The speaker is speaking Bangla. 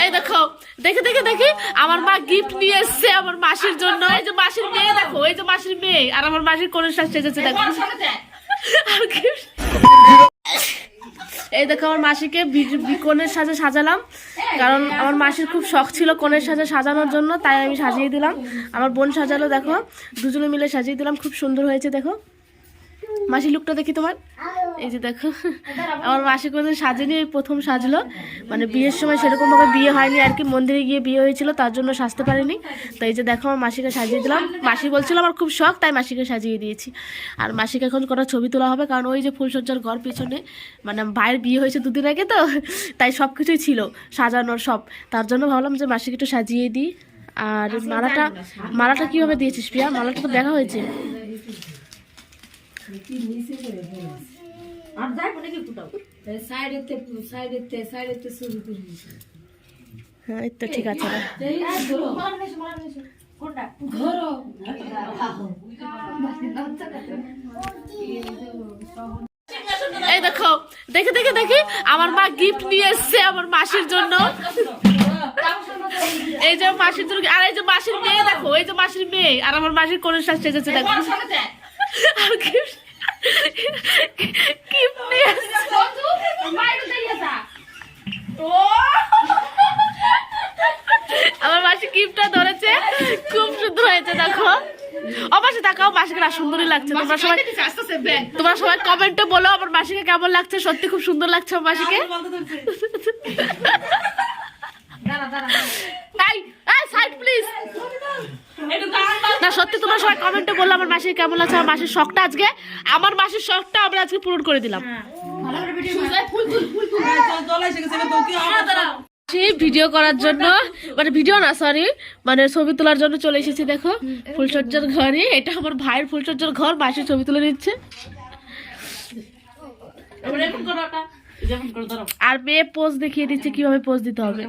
এই দেখো, দেখে দেখে দেখি আমার মা গিফট নিয়ে এসছে আমার মাসির জন্য। এই যে মাসির মেয়ে দেখো, এই যে মাসির মেয়ে আর আমার মাসির কোণের সাজ সেজেছে দেখো। আর gift- এই দেখো আমার মাসিকে কোণের সাজে সাজালাম, কারণ আমার মাসির খুব শখ ছিল কোণের সাজে সাজানোর জন্য, তাই আমি সাজিয়ে দিলাম। আমার বোন সাজালো, দেখো দুজনে মিলে সাজিয়ে দিলাম, খুব সুন্দর হয়েছে। দেখো মাসি লুকটা দেখি তোমার, এই যে দেখো আমার মাসি কোনোদিন সাজেনি, এই প্রথম সাজলো। মানে বিয়ের সময় সেরকম ভাবে বিয়ে হয়নি আর কি, মন্দিরে গিয়ে বিয়ে হয়েছিল, তার জন্য সাজতে পারিনি। তো এই যে দেখো আমার মাসিকে সাজিয়ে দিলাম। মাসি বলছিল আমার খুব শখ, তাই মাসিকে সাজিয়ে দিয়েছি। আর মাসিকে এখন কটা ছবি তোলা হবে, কারণ ওই যে ফুলসজ্জার ঘর পিছনে, মানে ভাইয়ের বিয়ে হয়েছে দুদিন আগে, তো তাই সব কিছুই ছিল সাজানোর সব, তার জন্য ভাবলাম যে মাসিকে একটু সাজিয়ে দিই। আর মালাটা কিভাবে দিয়েছিস প্রিয়া? মালাটা তো দেখা হয়েছে। হ্যাঁ এই তো ঠিক আছে। এই দেখো, দেখে দেখে দেখি আমার মা গিফট নিয়ে এসছে আমার মাসির জন্য। এই যে মাসির জন্য, আর এই যে মাসির মেয়ে দেখো, এই যে মাসির মেয়ে আর আমার মাসির কোণের সাজ সেজেছে দেখো। আর গিফট নিয়ে এসছে। আমার মাসি গিফটটা ধরেছে, খুব সুন্দর হয়েছে দেখো। অবশ্যই তাকাও, মাসিকে না সুন্দরই লাগছে। তোমরা সবাই কমেন্টে বলো আমার মাসিকে কেমন লাগছে। সত্যি খুব সুন্দর লাগছে আমার মাসিকে। Side please. না সত্যি তোমরা সবাই কমেন্টে বললো আমার মাসিকে কেমন লাগছে। আমার মাসির শখটা আজকে, আমার মাসির শখটা আমরা আজকে পূরণ করে দিলাম। ভিডিও করার জন্য, মানে ভিডিও না সরি, মানে ছবি তোলার জন্য চলে এসেছি। দেখো ফুলসজ্জার ঘরে, এটা আমার ভাইয়ের ফুলসজ্জার ঘর, মাসি ছবি তুলে নিচ্ছে। আর মেয়ে পোজ দেখিয়ে দিচ্ছে কিভাবে পোজ দিতে হবে।